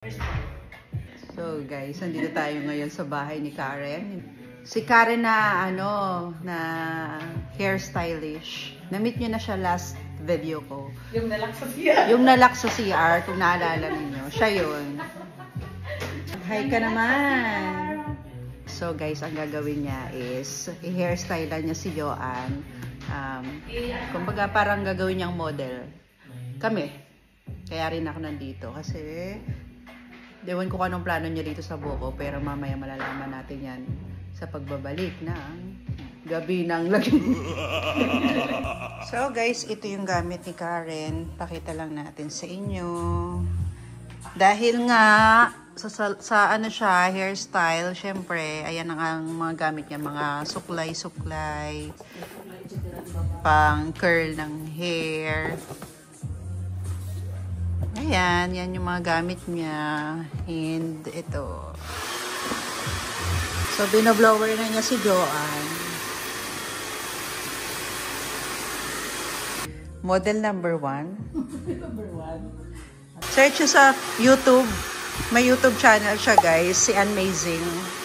So guys, nandito tayo ngayon sa bahay ni Karen. Si Karen na na hairstylish. Na-meet niyo na siya last video ko. Yung nalak sa CR. Yung nalak sa CR, kung naalala niyo. Siya yun. Hi ka naman. So guys, ang gagawin niya is i-hairstyle niya si Joanne. Kumbaga parang gagawin niyang model. Kami. Kaya rin ako nandito kasi ewan ko anong plano niya dito sa buko, pero mamaya malalaman natin yan sa pagbabalik ng gabi ng lagi. So guys, ito yung gamit ni Karen. Pakita lang natin sa inyo. Dahil nga sa ano siya, hairstyle, syempre, ayan ang mga gamit niya, mga suklay-suklay, pang curl ng hair. Ayan, yan yung mga gamit niya. And ito. So, binoblower na niya si Joanne. Model number 1. Number 1. Search sa YouTube. May YouTube channel siya, guys. Si Amazing.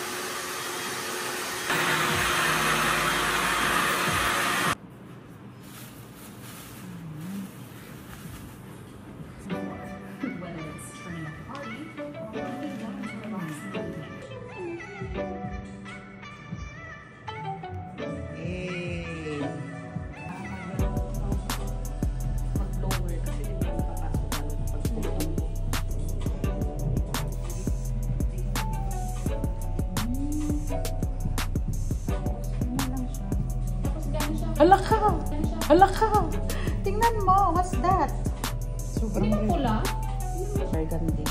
Alaka! Tingnan mo, what's that? Sobrang pula. burgundy.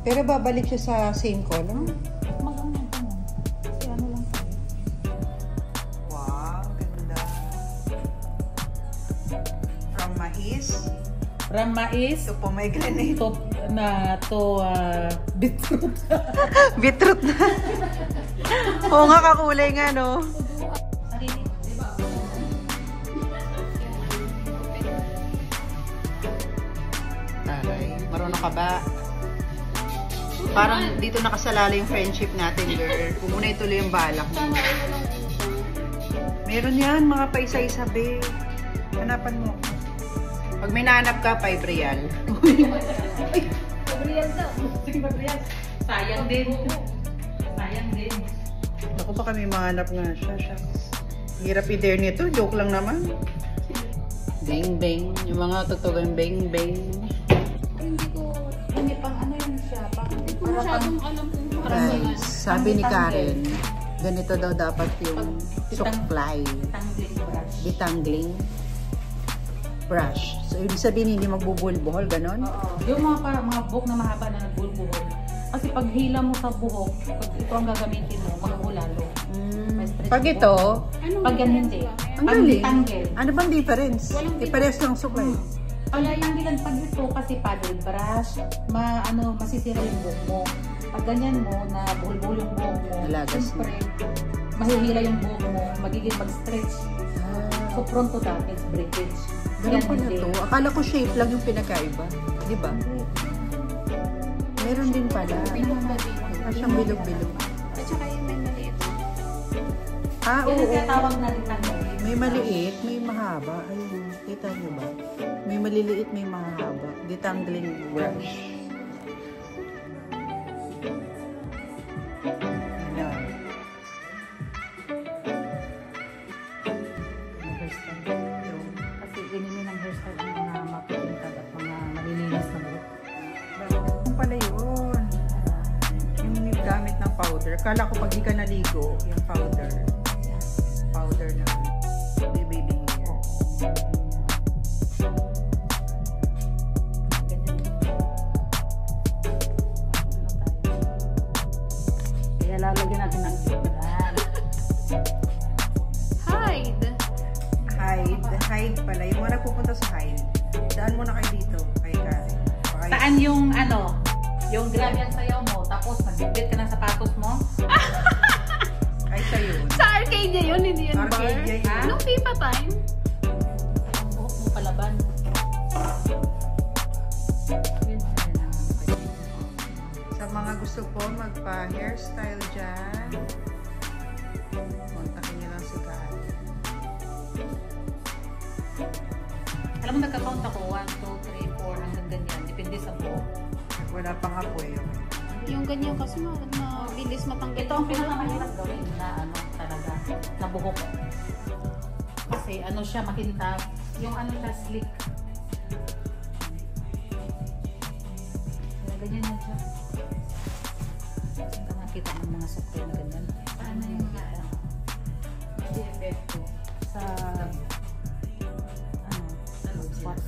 Pero babalik siya sa same color? Mag-ano ito mo. Kasi ano lang tayo. Wow, ganda. From mais. From mais. To pomegranate. Beetroot. Beetroot na. Oo nga, kakulay nga, no? Marunong ka ba? Parang dito nakasalala yung friendship natin, girl. Kung muna ituloy yung balak mo. Meron yan, mga paisa-isa, be. Hanapan mo. Pag may nahanap ka, 5 real. 5 real daw. 5 real. Sayang din. Sayang din. Ako baka may mahanap nga siya. Hirap i-dare nito. Joke lang naman. Bang, bang. Yung mga tutugang bang, bang. Hindi pang ano yun siya. Hindi ko masyadong alam kung guys, sabi ni Karen, ganito daw dapat yung suklay. Detangling brush. So, ibig sabihin hindi magbubulbuhol, ganon? Oo. Yung mga parang mga buhok na mahaba na nagbulbuhol. Kasi pag hila mo sa buhok, pag ito ang gagamitin mo, maghulalo. Pag ito, pag yan hindi. ang Pag galing. detangle. Ano bang difference? Ipares lang suklay. Ang bilang pag ito kasi paddle brush, masisira yung buhok mo. Pag ganyan mo, na buhol-buhol yung buhok mo, Nalagas siyempre, mahihila yung buhok mo, magiging mag-stretch. So, pronto damage, breakage. Ganun pala to. Akala ko shape lang yung pinakaiba. Di ba? Meron din pala. Siyang bilog-bilog. At saka yung may maliit. Oo. Kaya tawag na rin May maliit, may mahaba. Ayun, kita nyo ba? May maliliit, may mahaba. Detangling brush. Ayan. Kasi ganyan ng hairstyle ng mga mapipintag at mga malilinis na buhok. Ano pala yun? Yung gamit ng powder. Kala ko pag di ka naligo, yung powder. Powder na baby hair. Kaya lalagyan natin ng deodorant. Hide pala. Yung mga nagpupunta sa hide. Daan muna kayo dito. Saan yung yung grabe ang sayaw mo, tapos nagbibit ka ng sapatos mo? Ay, sa'yo. Sa Arcadia yun, hindi yun bar. Arcadia yun. Nung pipa time. Ang buhok mo palaban. Yun mga gusto po magpa-hairstyle dyan, kontakin niyo lang si Karen. Alam mo, nagka-count ako. 1, 2, 3, 4, hanggang ganyan. Depende sa buhok. Wala pa nga po yun. Yung ganyan kasi mabilis matanggal. Ito ang pinakamahirap gawin na ano talaga, na buhok. Kasi ano siya, makintab. Yung ano siya, slick. Ganyan na siya. Saan ka nakita ng mga sukay na ganyan? Paano yung mga hindi epekto sa ano, sa spot.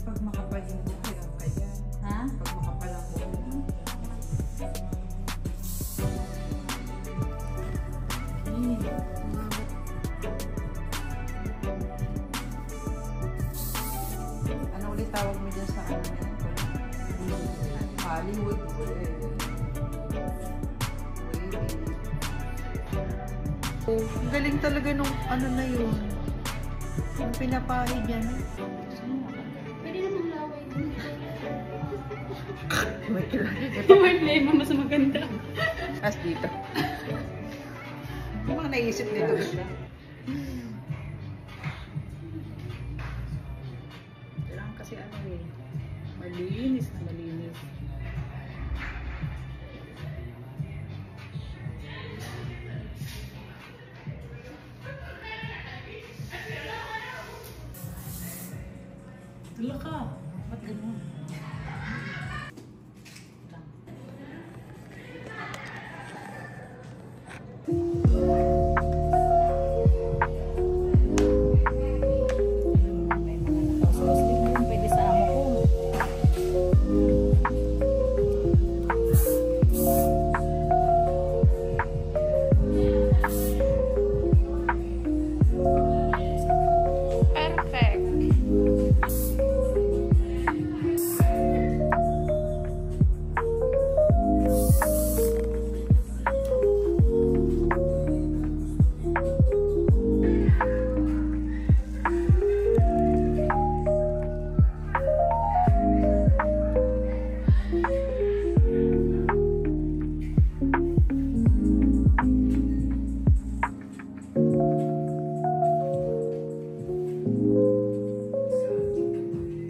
Pag makapal yung buhok, hirap ka dyan. Ha? Pag makapal ang buhok. Ano ulit tawag mo dyan sa ano na yun? Hollywood. Oh, ang galing talaga nung ano na yun. Yung pinapahid yan. Pwede namang laway. May kilala. May flavor mas maganda. As dito. Yung mga naisip nito siya. Kailangan kasi ano eh. Malinis na malinis. Tula ka. Ba't ganun? Pwede sa amo ko. Perfect.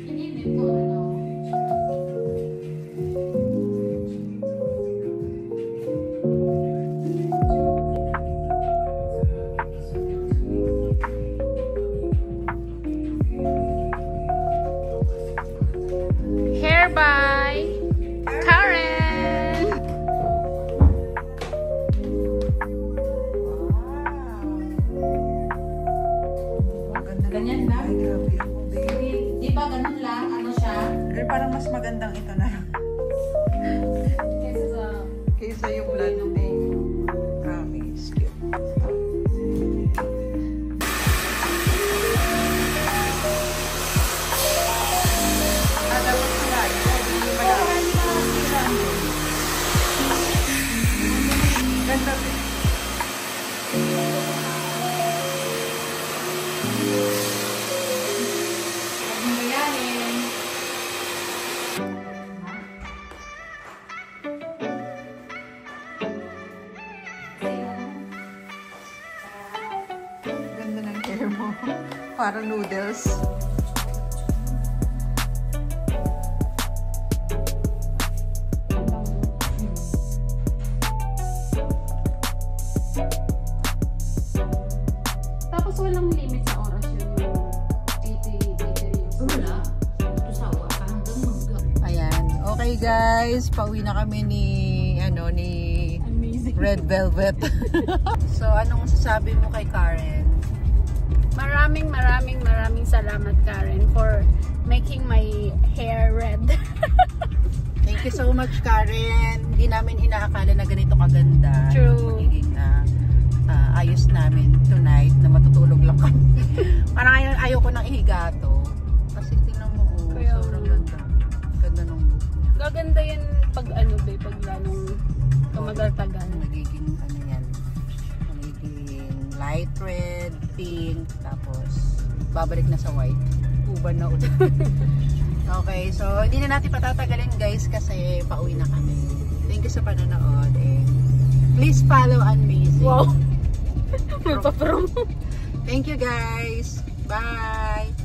Inibig ko ano. Hair by Karen. Wow. Ganda Ganyan lang? Ay, grabe ako, babe. Di ba ganun lang? Ano siya? Pero parang mas magandang ito na lang. Kesa sa... Kaysa yung blonde babe. Promise. Cute. Dapat pala. Hindi pala. Ganda babe. Huwag mo gayahin. Ganda ng hair mo. Parang noodles. Tapos walang limit sa oras yun. 80 reels. Wala. Tusawa ka hanggang hanggang. Ayan. Okay guys, pauwi na kami ni Amazing. Red Velvet. So, anong masasabi mo kay Karen? Maraming salamat, Karen, for making my hair red. Thank you so much, Karen. Hindi namin inaakala na ganito kaganda. True. Magiging ayos namin tonight na matutulog lang kami. Parang ayaw ko nang ihiga to. Kasi tingnan mo, oh, Kaya sobrang nga. ganda. Ganda ng book. Gaganda yan pag ano ba, pag lalong tumagal-tagal. Magiging ano yan, magiging light red, pink, tapos babalik na sa white. Uban na ulit. Okay, so hindi na natin patatagalin guys kasi pauwi na kami. Thank you sa panonood and please follow Amazing. Wow! Magpa-promo. Thank you guys. Bye!